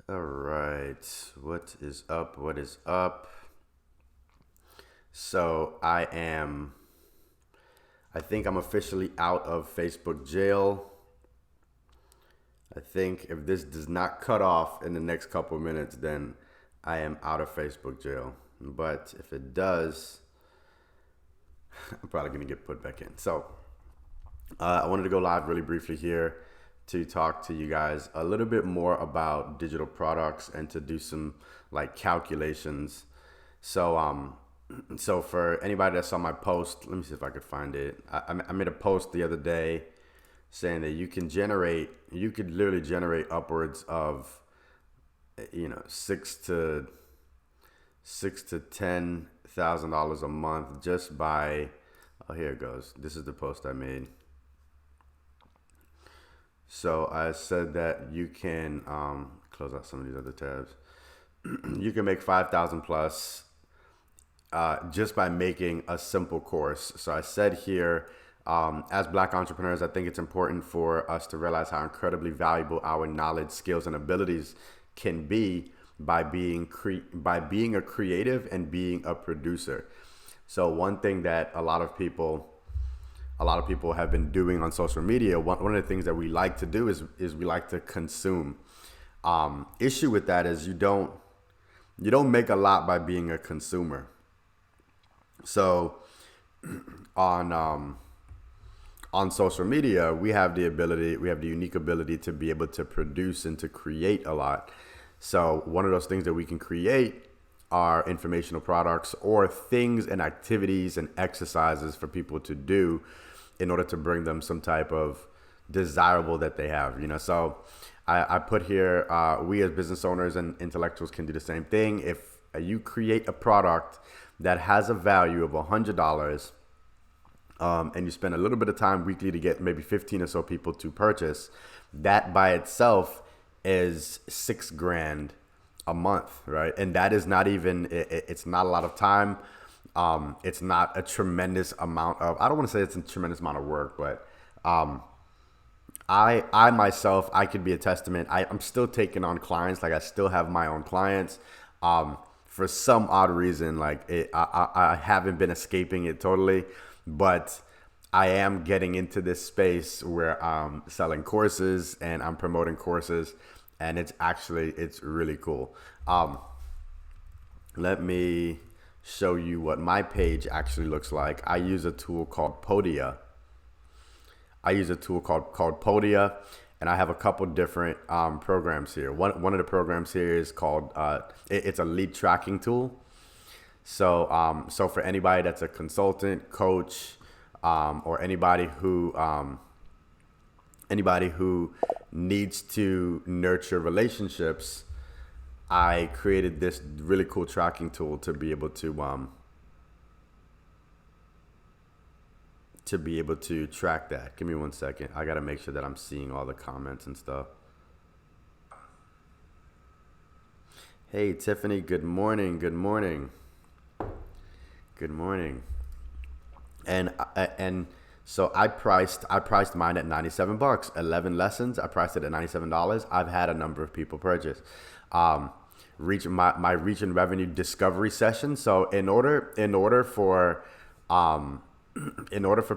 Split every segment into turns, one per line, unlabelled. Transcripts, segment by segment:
All right. What is up? What is up? So I think I'm officially out of Facebook jail. I think if this does not cut off in the next couple of minutes, then I am out of Facebook jail. But if it does, I'm probably going to get put back in. So I wanted to go live really briefly here to talk to you guys a little bit more about digital products and to do some like calculations. So so for anybody that saw my post, let me see if I could find it. I made a post the other day saying that you could literally generate upwards of, six to $10,000 a month just by. Oh, here it goes. This is the post I made. So I said that you can close out some of these other tabs. You can make 5,000 plus just by making a simple course. So I said here, as Black entrepreneurs, I think it's important for us to realize how incredibly valuable our knowledge, skills, and abilities can be by being a creative and being a producer. So one thing that a lot of people have been doing on social media. One of the things that we like to do is we like to consume. Issue with that is you don't make a lot by being a consumer. So on on social media, we have the unique ability to be able to produce and to create a lot. So one of those things that we can create are informational products or things and activities and exercises for people to do in order to bring them some type of desirable that they have. So I put here, we as business owners and intellectuals can do the same thing. If you create a product that has a value of $100, and you spend a little bit of time weekly to get maybe 15 or so people to purchase, that by itself is 6 grand a month, right? And that is not even, it's not a lot of time. It's not a tremendous amount of, I don't want to say it's a tremendous amount of work, but I myself, I could be a testament. I'm still taking on clients. Like I still have my own clients. For some odd reason, like I haven't been escaping it totally, but I am getting into this space where I'm selling courses and I'm promoting courses, and it's really cool. Let me show you what my page actually looks like. I use a tool called Podia. Podia, and I have a couple different programs here. One of the programs here is called it's a lead tracking tool. So for anybody that's a consultant, coach, or anybody who needs to nurture relationships, I created this really cool tracking tool to be able to track that. Give me 1 second. I gotta make sure that I'm seeing all the comments and stuff. Hey Tiffany, good morning. Good morning. Good morning. And so I priced mine at $97. 11 lessons. I priced it at $97. I've had a number of people purchase. Reach my reach and revenue discovery session. So in order for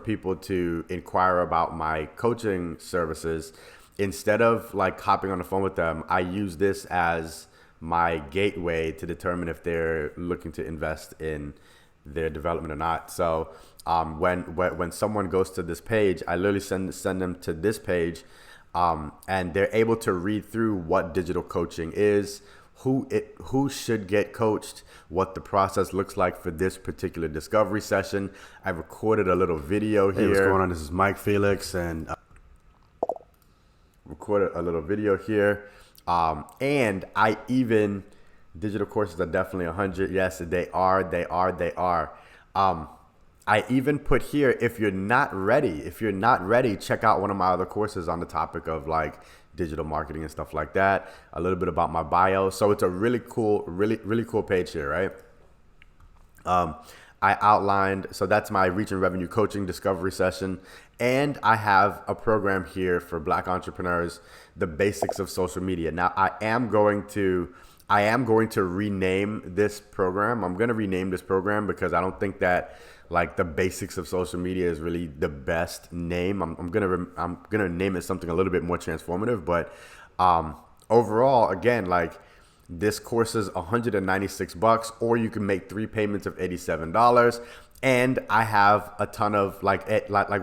people to inquire about my coaching services, instead of like hopping on the phone with them, I use this as my gateway to determine if they're looking to invest in their development or not. So when someone goes to this page, I literally send them to this page, and they're able to read through what digital coaching is, who should get coached, what the process looks like for this particular discovery session. I recorded a little video here. Hey, what's going on? This is Mike Felix, and recorded a little video here. And I even digital courses are definitely 100. Yes, they are. I even put here, if you're not ready, check out one of my other courses on the topic of like digital marketing and stuff like that. A little bit about my bio. So it's a really cool page here, right? I outlined, so that's my reach and revenue coaching discovery session. And I have a program here for Black entrepreneurs, the basics of social media. Now I am going to rename this program. I'm going to rename this program because I don't think that like the basics of social media is really the best name. I'm gonna name it something a little bit more transformative. But overall, again, like this course is $196, or you can make 3 payments of $87. And I have a ton of like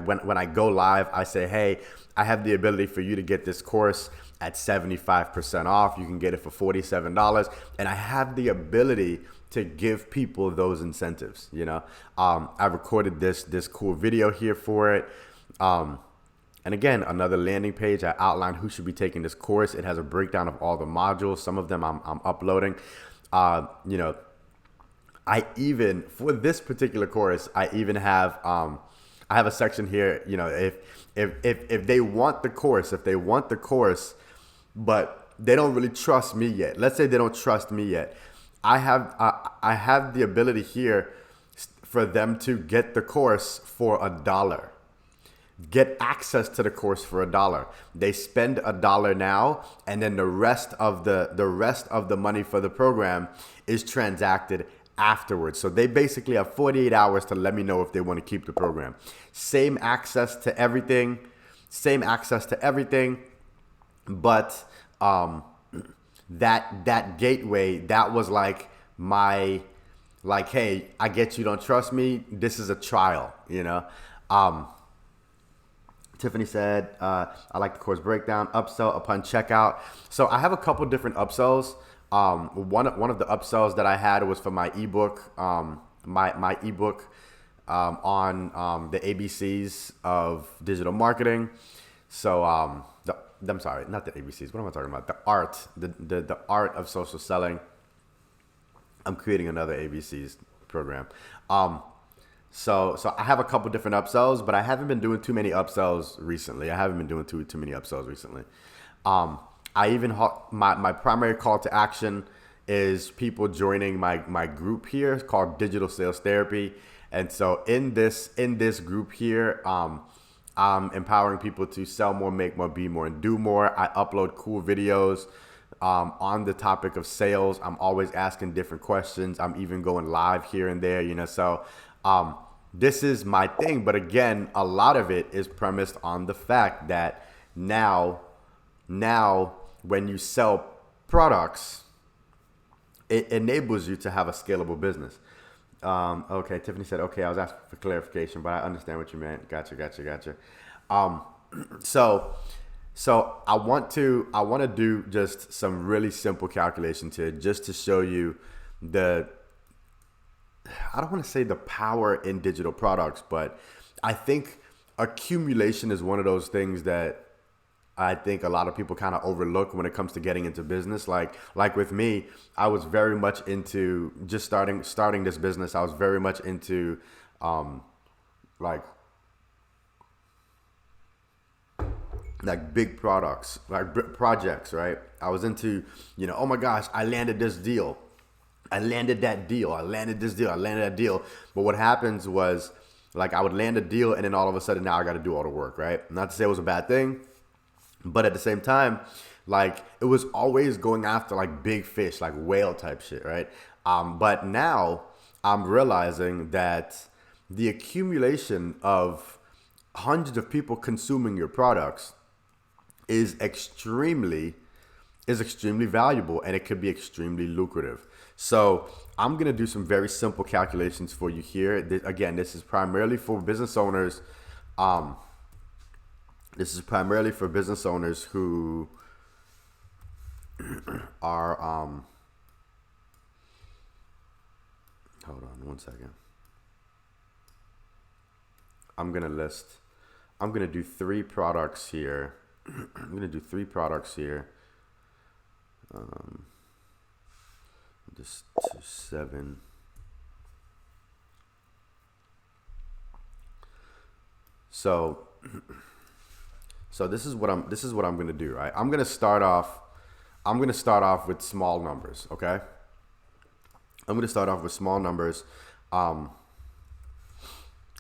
when I go live, I say, hey, I have the ability for you to get this course at 75% off. You can get it for $47, and I have the ability to give people those incentives. I recorded this cool video here for it. And again, another landing page. I outlined who should be taking this course. It has a breakdown of all the modules. Some of them I'm uploading. I even, for this particular course, I even have I have a section here. If they want the course, but they don't really trust me yet. Let's say they don't trust me yet. I have the ability here for them to get the course for $1. Get access to the course for $1. They spend $1 now, and then the rest of the money for the program is transacted afterwards. So they basically have 48 hours to let me know if they want to keep the program. Same access to everything, but that gateway, that was like my, like, hey, I get you don't trust me. This is a trial, Tiffany said, I like the course breakdown, upsell upon checkout. So I have a couple different upsells. One of the upsells that I had was for my ebook, my ebook on the ABCs of digital marketing. So I'm sorry, not the ABCs. What am I talking about? The art of social selling. I'm creating another ABCs program. So I have a couple different upsells, but I haven't been doing too many upsells recently. I even my primary call to action is people joining my group here. It's called Digital Sales Therapy, and so in this group here, I'm empowering people to sell more, make more, be more, and do more. I upload cool videos on the topic of sales. I'm always asking different questions. I'm even going live here and there, So this is my thing. But again, a lot of it is premised on the fact that now when you sell products, it enables you to have a scalable business. Okay, Tiffany said, okay, I was asking for clarification, but I understand what you meant. Gotcha. So I want to do just some really simple calculations here, just to show you I don't want to say the power in digital products, but I think accumulation is one of those things that I think a lot of people kind of overlook when it comes to getting into business. Like with me, I was very much into just starting this business. I was very much into like big products, like projects, right? I was into, oh my gosh, I landed this deal. I landed that deal. I landed this deal. I landed that deal. But what happens was, like, I would land a deal, and then all of a sudden now I got to do all the work, right? Not to say it was a bad thing, but at the same time, like, it was always going after like big fish, like whale type shit, right? But now I'm realizing that the accumulation of hundreds of people consuming your products is extremely valuable, and it could be extremely lucrative. So I'm going to do some very simple calculations for you here. This is primarily for business owners. This is primarily for business owners who are, hold on one second. I'm going to do 3 products here. Just 7. So this is what I'm going to do, right? I'm going to start off with small numbers, okay? I'm going to start off with small numbers.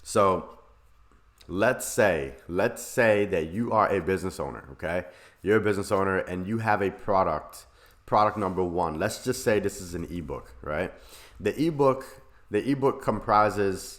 So let's say that you are a business owner, okay? You're a business owner and you have a product number one. Let's just say this is an ebook, right? The ebook comprises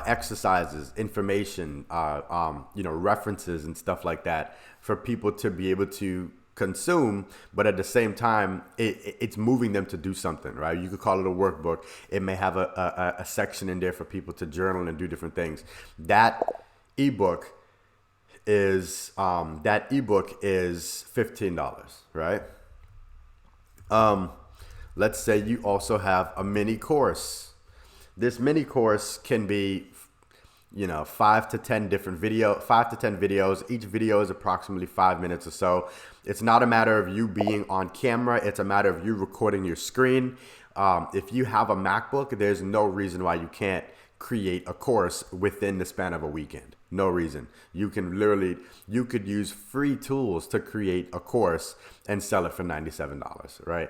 exercises, information, references and stuff like that for people to be able to consume, but at the same time, it's moving them to do something, right? You could call it a workbook. It may have a section in there for people to journal and do different things. That ebook is $15, right? Let's say you also have a mini course. This mini course can be 5 to 10 videos. Each video is approximately 5 minutes or so. It's not a matter of you being on camera. It's a matter of you recording your screen. If you have a MacBook, there's no reason why you can't create a course within the span of a weekend. No reason. You could use free tools to create a course and sell it for $97, right?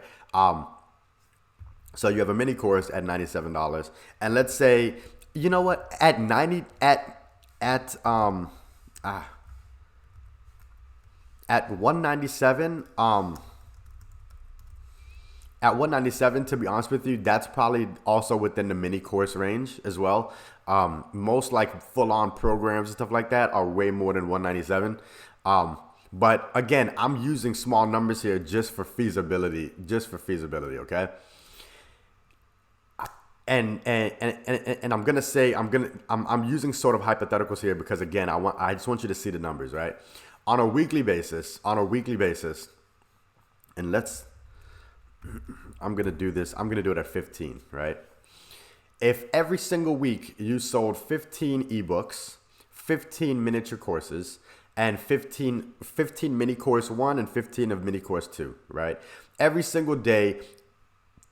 So you have a mini course at $97, and let's say, you know what, at 197, at 197, to be honest with you, that's probably also within the mini course range as well. Most like full-on programs and stuff like that are way more than 197. But again, I'm using small numbers here just for feasibility, okay? And I'm gonna say I'm using sort of hypotheticals here because again I just want you to see the numbers, right? On a weekly basis, and I'm gonna do it at 15, right? If every single week you sold 15 ebooks, 15 miniature courses, and 15 mini course 1 and 15 of mini course 2, right? Every single day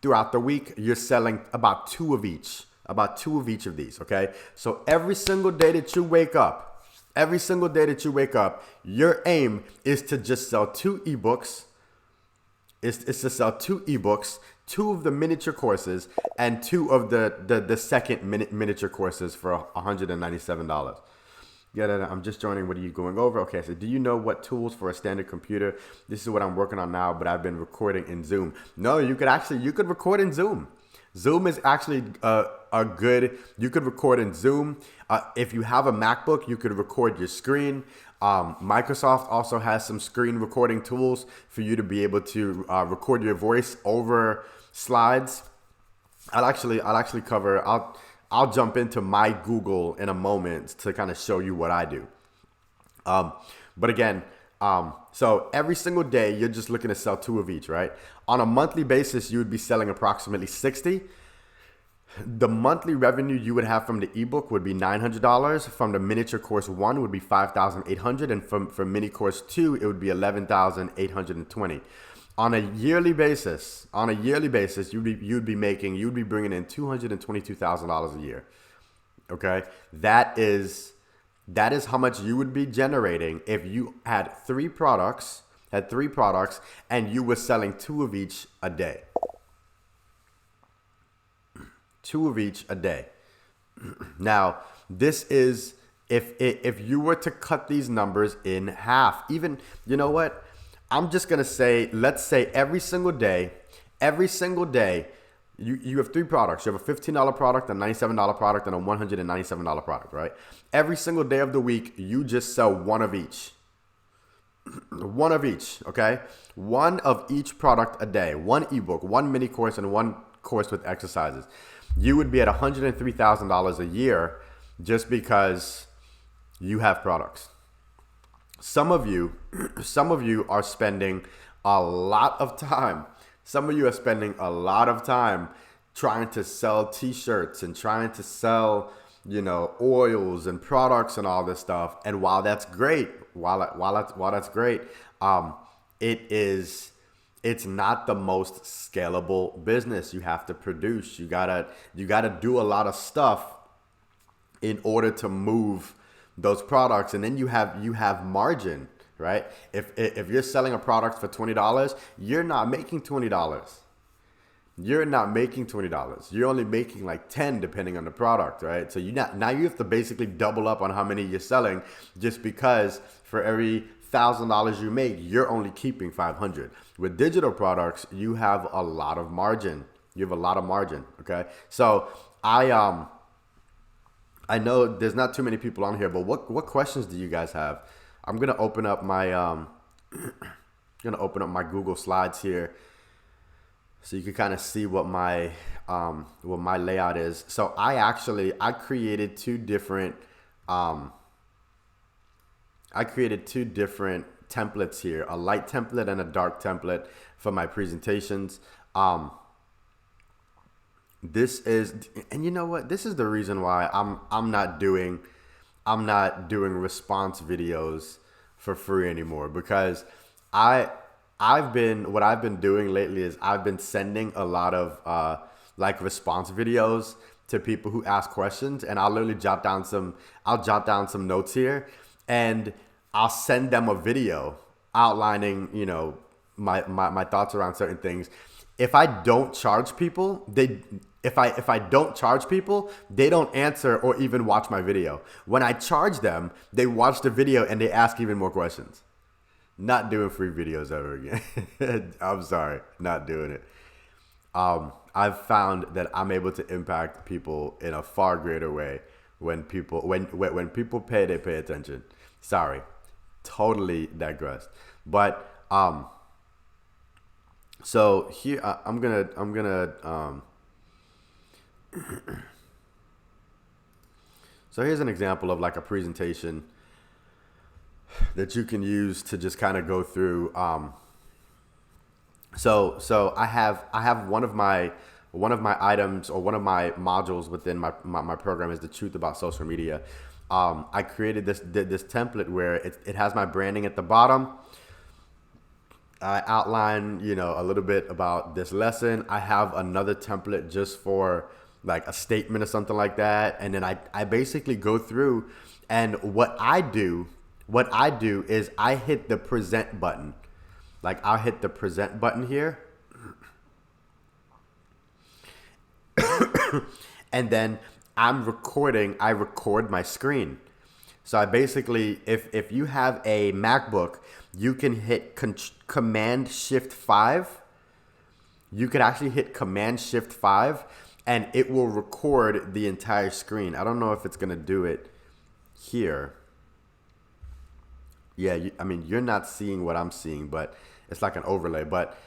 throughout the week, you're selling about two of each of these, okay? So every single day that you wake up, your aim is to just sell two ebooks, two of the miniature courses, and two of the second miniature courses for $197. Yeah, I'm just joining. What are you going over? Okay, so do you know what tools for a standard computer? This is what I'm working on now, but I've been recording in Zoom. No, you could record in Zoom. Zoom is actually you could record in Zoom. If you have a MacBook, you could record your screen. Microsoft also has some screen recording tools for you to be able to record your voice over slides. I'll jump into my Google in a moment to kind of show you what I do. But again, so every single day you're just looking to sell two of each, right? On a monthly basis, you would be selling approximately 60. The monthly revenue you would have from the ebook would be $900. From the miniature course 1 would be $5,800, and from mini course 2 it would be $11,820. On a yearly basis, you'd be bringing in $222,000 a year. Okay, that is how much you would be generating if you had three products, and you were selling two of each a day. Now, this is if you were to cut these numbers in half, even, you know what? I'm just going to say, let's say every single day, you have three products. You have a $15 product, a $97 product, and a $197 product, right? Every single day of the week, you just sell one of each. One of each, okay? One of each product a day. One ebook, one mini course, and one course with exercises. You would be at $103,000 a year just because you have products. Some of you are spending a lot of time. Trying to sell t-shirts and trying to sell, oils and products and all this stuff. And while that's great, it's not the most scalable business. You have to produce. You gotta do a lot of stuff in order to move those products, and then you have margin, right? If you're selling a product for $20, you're not making $20. you're not making $20. You're only making like 10 depending on the product, right? So now you have to basically double up on how many you're selling, just because for every $1,000 you make, you're only keeping 500. With digital products, you have a lot of margin. You have a lot of margin, okay? So I know there's not too many people on here, but what questions do you guys have? I'm gonna open up my Google Slides here, so you can kind of see what my layout is. So I created two different templates here, a light template and a dark template for my presentations. This is, and you know what? This is the reason why I'm not doing response videos for free anymore, because I've been doing lately is I've been sending a lot of like response videos to people who ask questions, and I'll literally jot down some notes here, and I'll send them a video outlining, you know, my thoughts around certain things. If I don't charge people, if I don't charge people, they don't answer or even watch my video. When I charge them, they watch the video and they ask even more questions. Not doing free videos ever again. I'm sorry, not doing it. I've found that I'm able to impact people in a far greater way when people pay, they pay attention. Sorry, totally digressed. But so here I'm gonna so here's an example of like a presentation that you can use to just kind of go through. So I have one of my items, or one of my modules within my program is the truth about social media. I created this template where it has my branding at the bottom. I outline, you know, a little bit about this lesson. I have another template just for like a statement or something like that. And then I basically go through, and what I do is I hit the present button. Like I'll hit the present button here. And then I record my screen. So I basically, if you have a MacBook, you can hit Command Shift 5. You could actually hit Command Shift 5 and it will record the entire screen. I don't know if it's going to do it here. Yeah, I mean, you're not seeing what I'm seeing, but it's like an overlay. But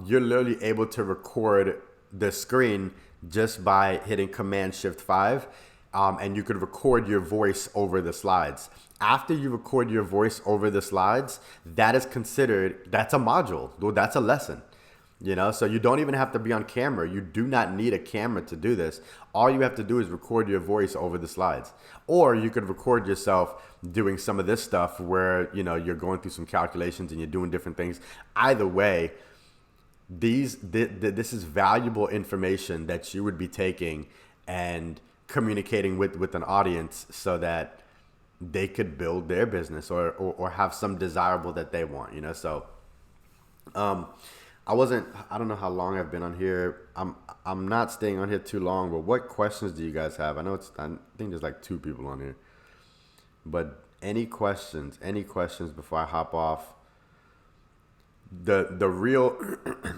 you're literally able to record the screen just by hitting Command Shift 5. And you could record your voice over the slides. After you record your voice over the slides, that's a module. That's a lesson. You know, so you don't even have to be on camera. You do not need a camera to do this. All you have to do is record your voice over the slides. Or you could record yourself doing some of this stuff where, you know, you're going through some calculations and you're doing different things. Either way, this is valuable information that you would be taking and communicating with an audience so that they could build their business or have some desirable that they want, you know. So I don't know how long I've been on here. I'm not staying on here too long, but what questions do you guys have? I think there's like 2 people on here. But any questions before I hop off? The real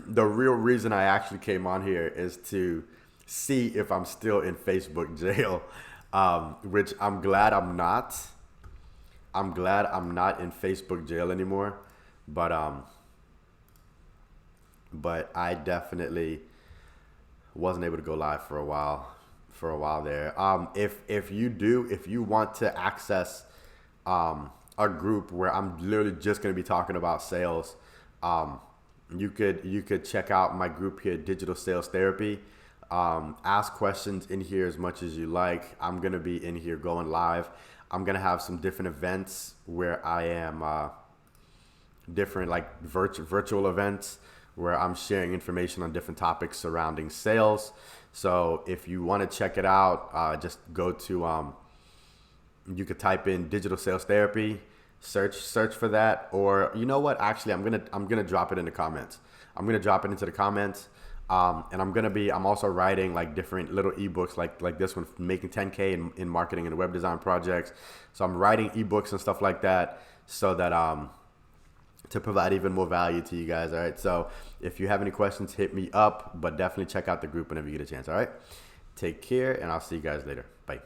reason I actually came on here is to see if I'm still in Facebook jail, which I'm glad I'm not. I'm glad I'm not in Facebook jail anymore, but I definitely wasn't able to go live for a while there. If you want to access a group where I'm literally just going to be talking about sales, you could check out my group here, Digital Sales Therapy. Ask questions in here as much as you like. I'm going to be in here going live. I'm going to have some different events where I am different like virtual events where I'm sharing information on different topics surrounding sales. So if you want to check it out, just go to you could type in Digital Sales Therapy, search for that, or you know what? Actually, I'm gonna drop it in the comments. I'm gonna drop it into the comments. And I'm also writing like different little ebooks like this one, making 10K in marketing and web design projects. So I'm writing ebooks and stuff like that so that to provide even more value to you guys. All right. So if you have any questions, hit me up, but definitely check out the group whenever you get a chance. All right. Take care, and I'll see you guys later. Bye.